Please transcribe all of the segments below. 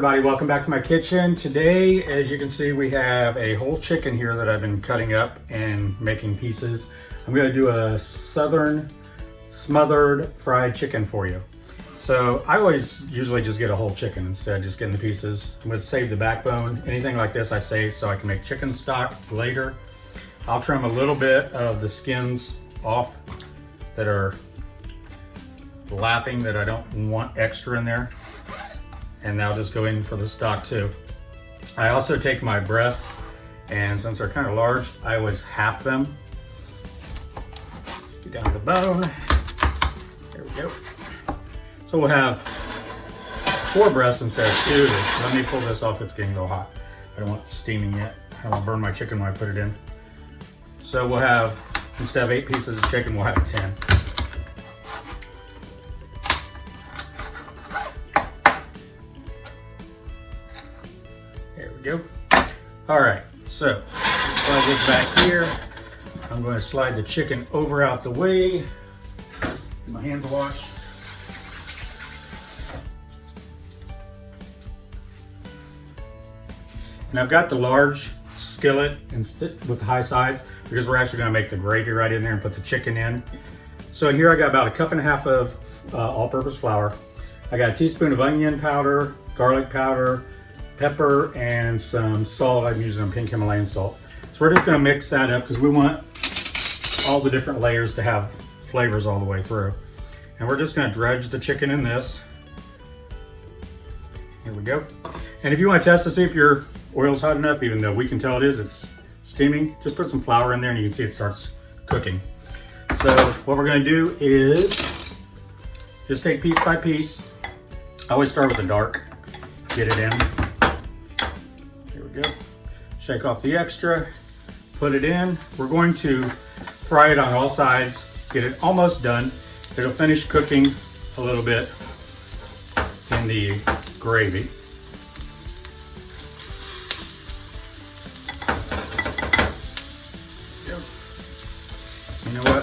everybody, welcome back to my kitchen. Today, as you can see, we have a whole chicken here that I've been cutting up and making pieces. I'm going to do a southern smothered fried chicken for you. So I always usually just get a whole chicken instead of just getting the pieces. I'm going to save the backbone. Anything like this I save so I can make chicken stock later. I'll trim a little bit of the skins off that are lapping that I don't want extra in there. And that'll just go in for the stock too. I also take my breasts, and since they're kind of large, I always half them. Get down to the bone. There we go. So we'll have 4 breasts instead of 2. Let me pull this off, it's getting a little hot. I don't want it steaming yet. I won't burn my chicken when I put it in. So we'll have, instead of 8 pieces of chicken, we'll have 10. Go. All right, so slide this back here. I'm going to slide the chicken over out the way. Get my hands washed. And I've got the large skillet with the high sides because we're actually going to make the gravy right in there and put the chicken in. So here I got about 1.5 cups of all-purpose flour. I got a teaspoon of onion powder, garlic powder, pepper, and some salt. I'm using pink Himalayan salt. So we're just going to mix that up because we want all the different layers to have flavors all the way through. And we're just going to dredge the chicken in this. Here we go. And if you want to test to see if your oil's hot enough, even though we can tell it is, it's steaming, just put some flour in there and you can see it starts cooking. So what we're going to do is just take piece by piece. I always start with the dark, get it in. Go. Shake off the extra, put it in. We're going to fry it on all sides, get it almost done. It'll finish cooking a little bit in the gravy. You know what?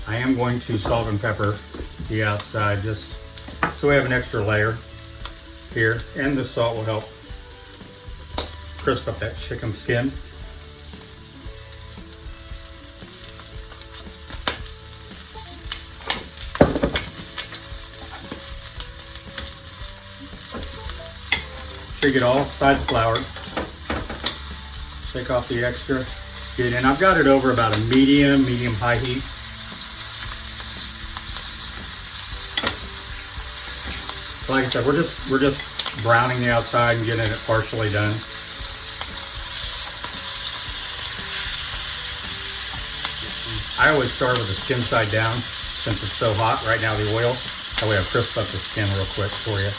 I am going to salt and pepper the outside just so we have an extra layer here, and the salt will help crisp up that chicken skin. Shake it all, sides floured. Shake off the extra. Get it in. I've got it over about a medium-high heat. So like I said, we're just browning the outside and getting it partially done. I always start with the skin side down since it's so hot right now, the oil. That way I'll crisp up the skin real quick for you.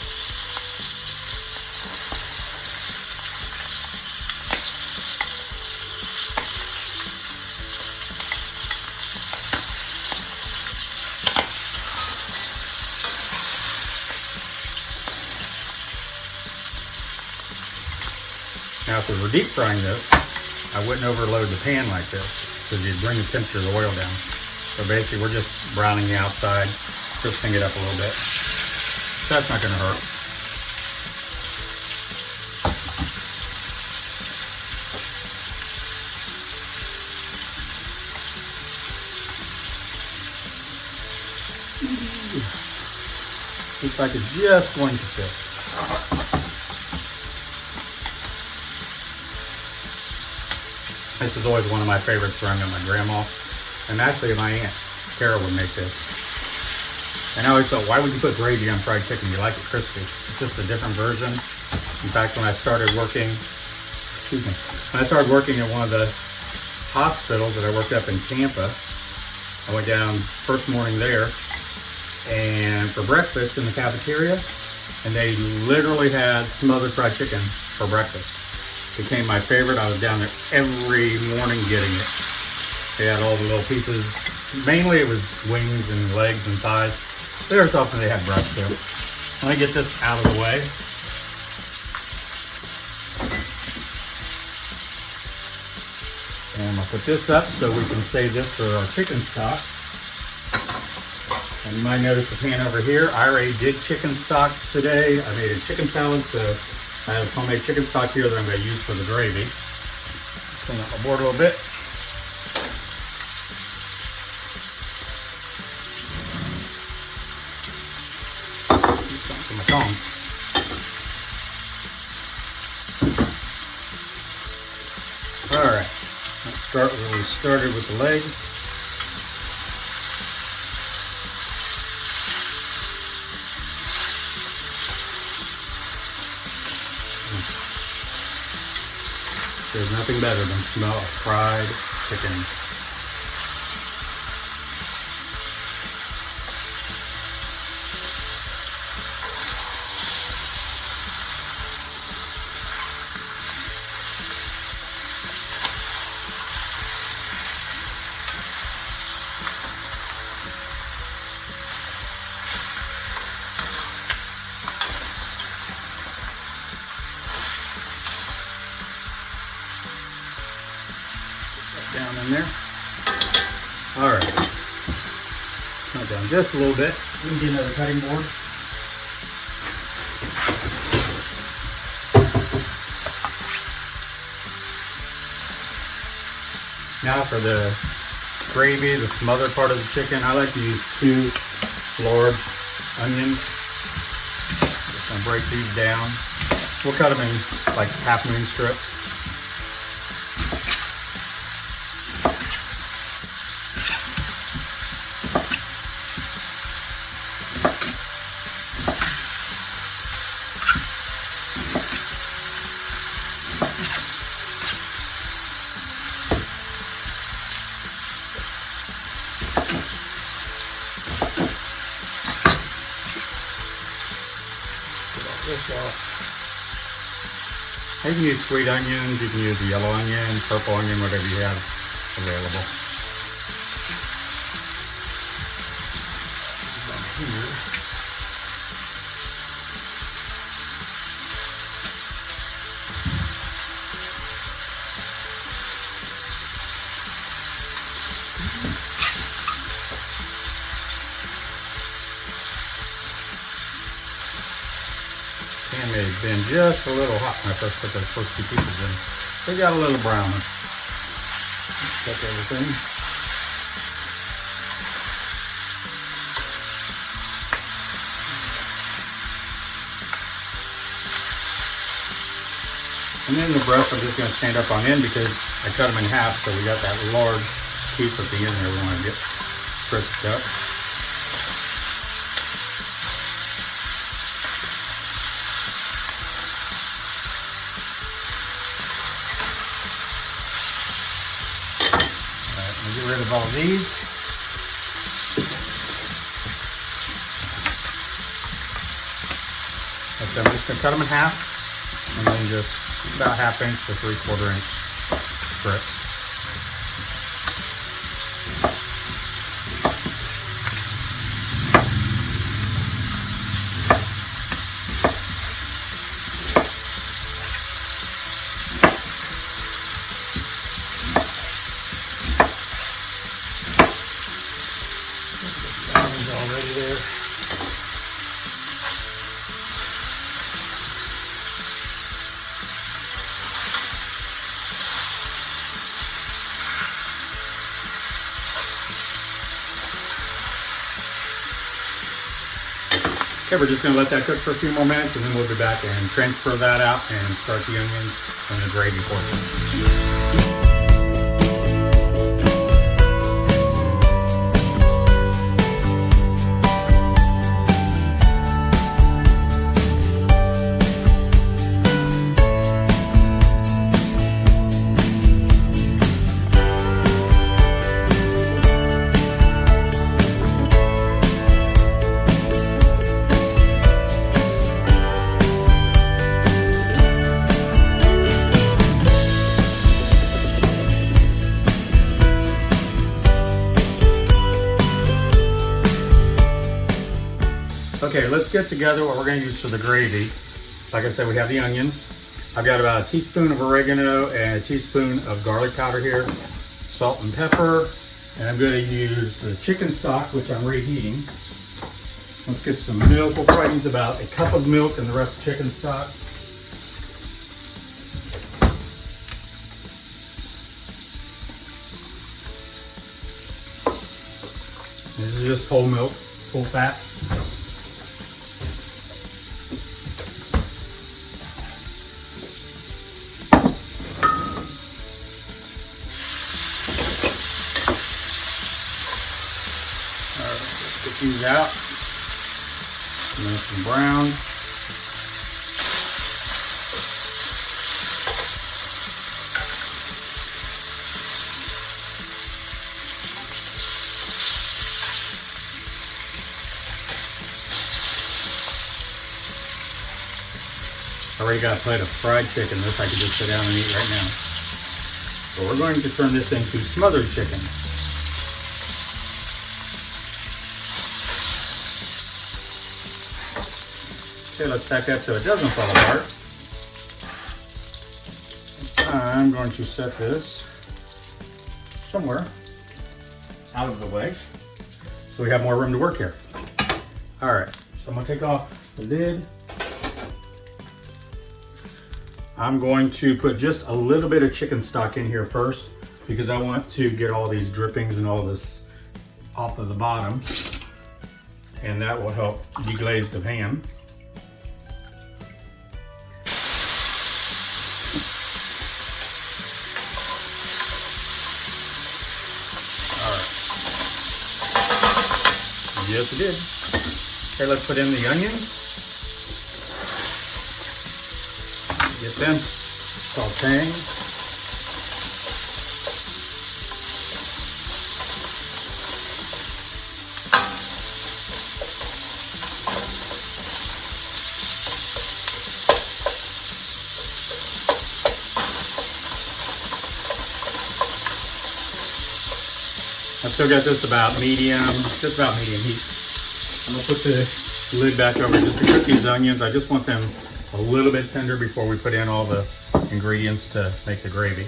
Now if we were deep frying this, I wouldn't overload the pan like this, because you'd bring the temperature of the oil down. So basically we're just browning the outside, crisping it up a little bit. So that's not going to hurt. Looks like it's just going to fit. This is always one of my favorites growing up. My grandma, and actually my aunt Carol would make this. And I always thought, why would you put gravy on fried chicken? You like it crispy. It's just a different version. In fact, when I started working, when I started working at one of the hospitals that I worked up in Tampa, I went down first morning there, and for breakfast in the cafeteria, and they literally had smothered fried chicken for breakfast. Became my favorite. I was down there every morning getting it. They had all the little pieces. Mainly it was wings and legs and thighs. There was often they had breast too. Let me get this out of the way. And I'll put this up so we can save this for our chicken stock. And you might notice the pan over here. I already did chicken stock today. I made a chicken salad, so I have homemade chicken stock here that I'm going to use for the gravy. Clean up my board a little bit. Use something for my tongs. All right, let's start where we started with the legs. There's nothing better than smell of fried chicken. Down in there. All right. Cut down just a little bit. We can get another cutting board. Now for the gravy, the smothered part of the chicken, I like to use 2 large onions. Just gonna break these down. We'll cut them in like half-moon strips. This off. You can use sweet onions, you can use the yellow onion, purple onion, whatever you have available. Pan may have been just a little hot when I first put those first 2 pieces in. They got a little brown. Check everything. And then the breast I'm just going to stand up on end because I cut them in half, so we got that large piece at the end there we want to get crisped up. Get rid of all these. So I'm just going to cut them in half and then just about 1/2 inch to 3/4 inch strips. Already there. Okay, we're just going to let that cook for a few more minutes and then we'll be back and transfer that out and start the onions and the gravy portion. Okay, let's get together what we're going to use for the gravy. Like I said, we have the onions. I've got about a teaspoon of oregano and a teaspoon of garlic powder here, salt and pepper, And I'm going to use the chicken stock, which I'm reheating. Let's get some milk. We'll probably use about a cup of milk and the rest chicken stock. This is just whole milk, full fat. These out, nice and brown. I already got a plate of fried chicken. This I can just sit down and eat right now. So we're going to turn this into smothered chicken. Okay, let's pack that so it doesn't fall apart. I'm going to set this somewhere out of the way so we have more room to work here. All right, so I'm going to take off the lid. I'm going to put just a little bit of chicken stock in here first because I want to get all these drippings and all this off of the bottom, and that will help deglaze the pan. Yes, it did. Okay, let's put in the onions. Get them sauteing. I've still got this about medium, just about medium heat. I'm gonna put the lid back over just to cook these onions. I just want them a little bit tender before we put in all the ingredients to make the gravy.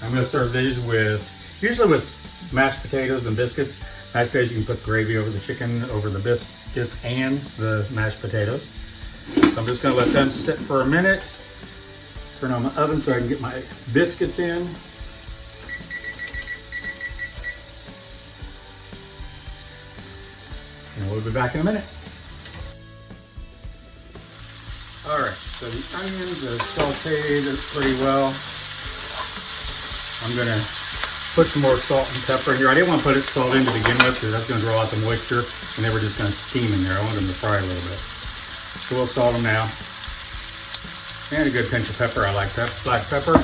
I'm gonna serve these with, usually with mashed potatoes and biscuits. Mashed potatoes, you can put gravy over the chicken, over the biscuits and the mashed potatoes. So I'm just gonna let them sit for a minute. Turn on my oven so I can get my biscuits in. And we'll be back in a minute. All right, so the onions are sauteed pretty well. I'm gonna put some more salt and pepper in here. I didn't want to put salt in to begin with because that's gonna draw out the moisture and they were just gonna steam in there. I want them to fry a little bit. So we'll salt them now. And a good pinch of pepper. I like that black pepper.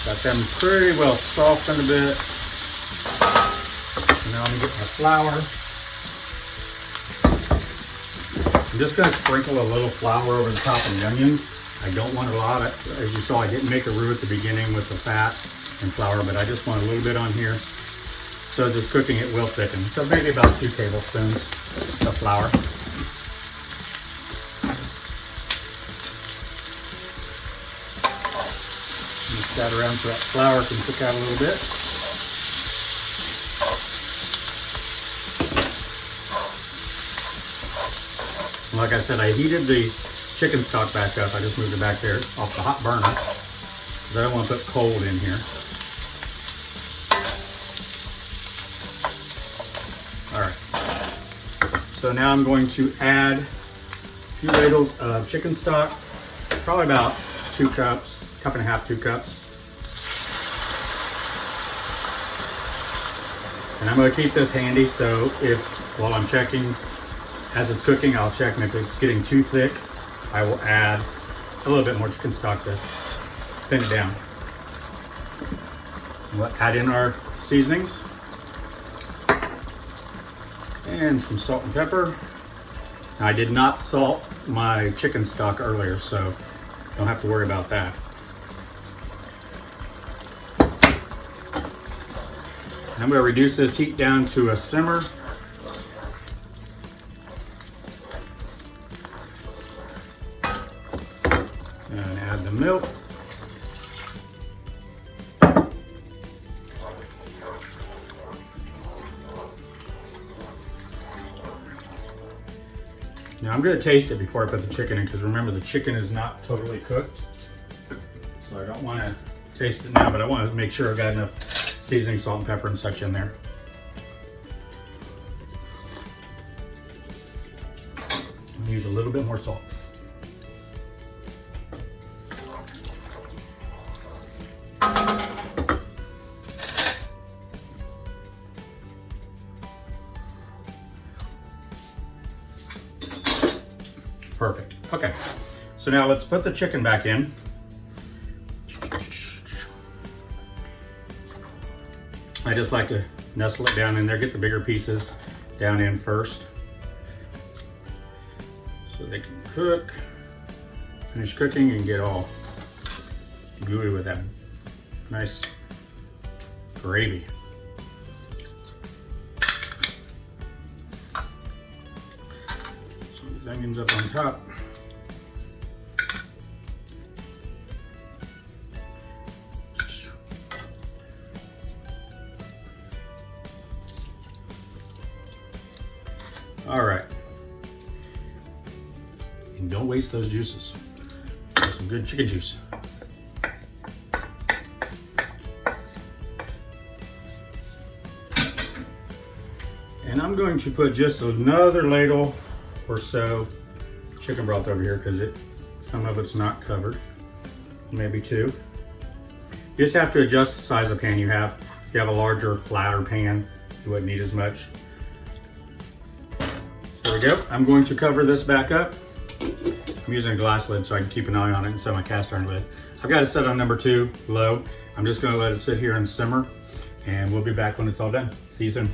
Got them pretty well softened a bit. And now I'm gonna get my flour. I'm just gonna sprinkle a little flour over the top of the onions. I don't want a lot. As you saw, I didn't make a roux at the beginning with the fat and flour, but I just want a little bit on here. So just cooking it will thicken. So maybe about 2 tablespoons of flour. Mix that around so that flour can cook out a little bit. Like I said, I heated the chicken stock back up. I just moved it back there off the hot burner because I don't want to put cold in here. All right, so now I'm going to add a few ladles of chicken stock, probably about 2 cups, cup and a half, 2 cups. And I'm going to keep this handy, so if, while I'm checking, as it's cooking, I'll check, and if it's getting too thick, I will add a little bit more chicken stock to thin it down. We'll add in our seasonings. And some salt and pepper. Now, I did not salt my chicken stock earlier, so don't have to worry about that. And I'm going to reduce this heat down to a simmer. Add the milk. Now I'm going to taste it before I put the chicken in, because remember the chicken is not totally cooked. So I don't want to taste it now, but I want to make sure I've got enough seasoning, salt, and pepper and such in there. I'm use a little bit more salt. Perfect. Okay, so now let's put the chicken back in. I just like to nestle it down in there, get the bigger pieces down in first, so they can cook, finish cooking, and get all gooey with that nice gravy. Some of these onions up on top. All right, and don't waste those juices. Some good chicken juice. And I'm going to put just another ladle or so chicken broth over here, because some of it's not covered, maybe two. You just have to adjust the size of the pan you have. If you have a larger, flatter pan, you wouldn't need as much. There we go. I'm going to cover this back up. I'm using a glass lid so I can keep an eye on it instead of my cast iron lid. I've got it set on number 2, low. I'm just going to let it sit here and simmer, and we'll be back when it's all done. See you soon.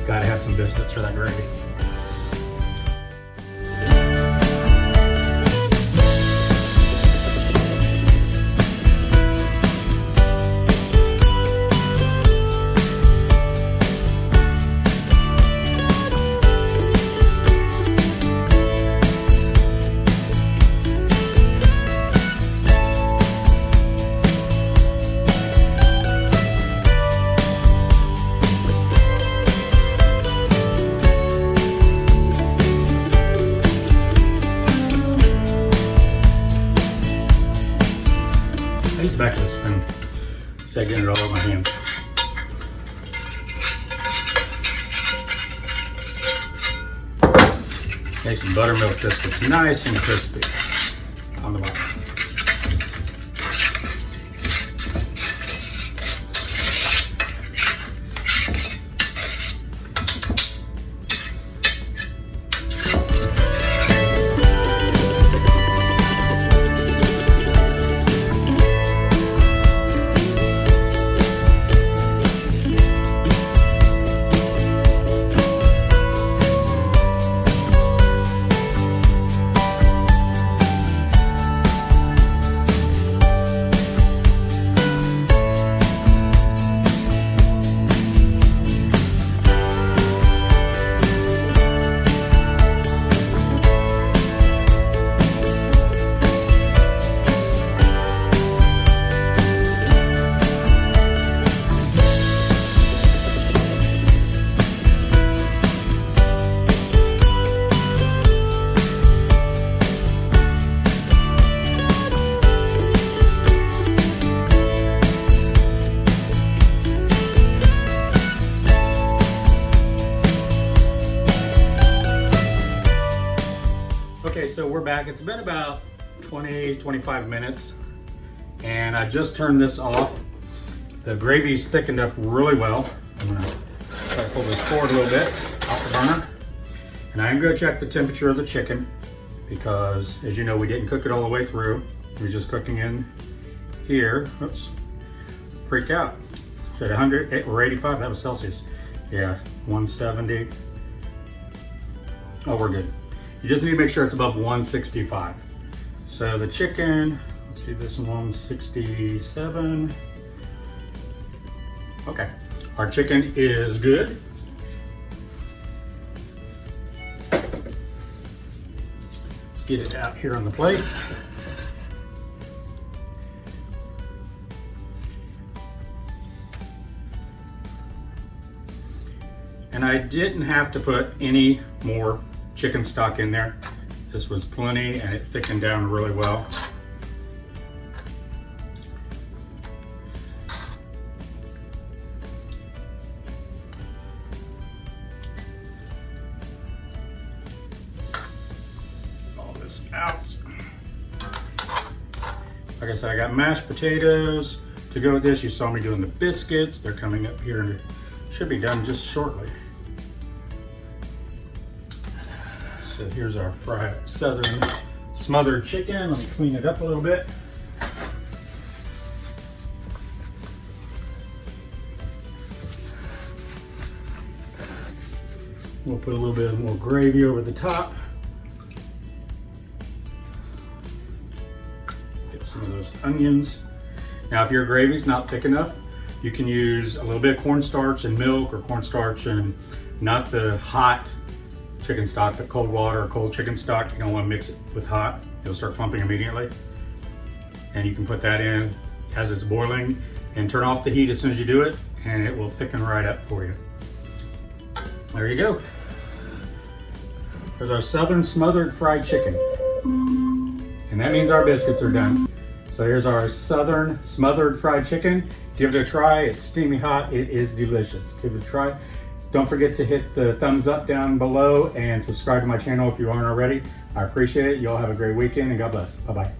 Gotta have some biscuits for that gravy. He's back in the spoon. So I get it all over my hands. Make some buttermilk biscuits, nice and crispy on the bottom. Okay, so we're back. It's been about 20-25 minutes, and I just turned this off. The gravy's thickened up really well. I'm gonna try to pull this forward a little bit off the burner. And I'm gonna check the temperature of the chicken, because as you know, we didn't cook it all the way through. We were just cooking in here. Oops, freak out. It's at 100 or 85, that was Celsius. Yeah, 170. Oh, we're good. You just need to make sure it's above 165. So the chicken, let's see, this is 167. Okay, our chicken is good. Let's get it out here on the plate. And I didn't have to put any more chicken stock in there. This was plenty and it thickened down really well. All this out. Like I said, I got mashed potatoes to go with this. You saw me doing the biscuits. They're coming up here and it should be done just shortly. So here's our fried southern smothered chicken. Let me clean it up a little bit. We'll put a little bit more gravy over the top. Get some of those onions. Now, if your gravy's not thick enough, you can use a little bit of cornstarch and milk, or cornstarch and not the hot chicken stock, but cold water or cold chicken stock. You don't want to mix it with hot. It'll start pumping immediately. And you can put that in as it's boiling and turn off the heat as soon as you do it, and it will thicken right up for you. There you go. There's our southern smothered fried chicken. And that means our biscuits are done. So here's our southern smothered fried chicken. Give it a try. It's steamy hot. It is delicious. Give it a try. Don't forget to hit the thumbs up down below and subscribe to my channel if you aren't already. I appreciate it. You all have a great weekend and God bless. Bye-bye.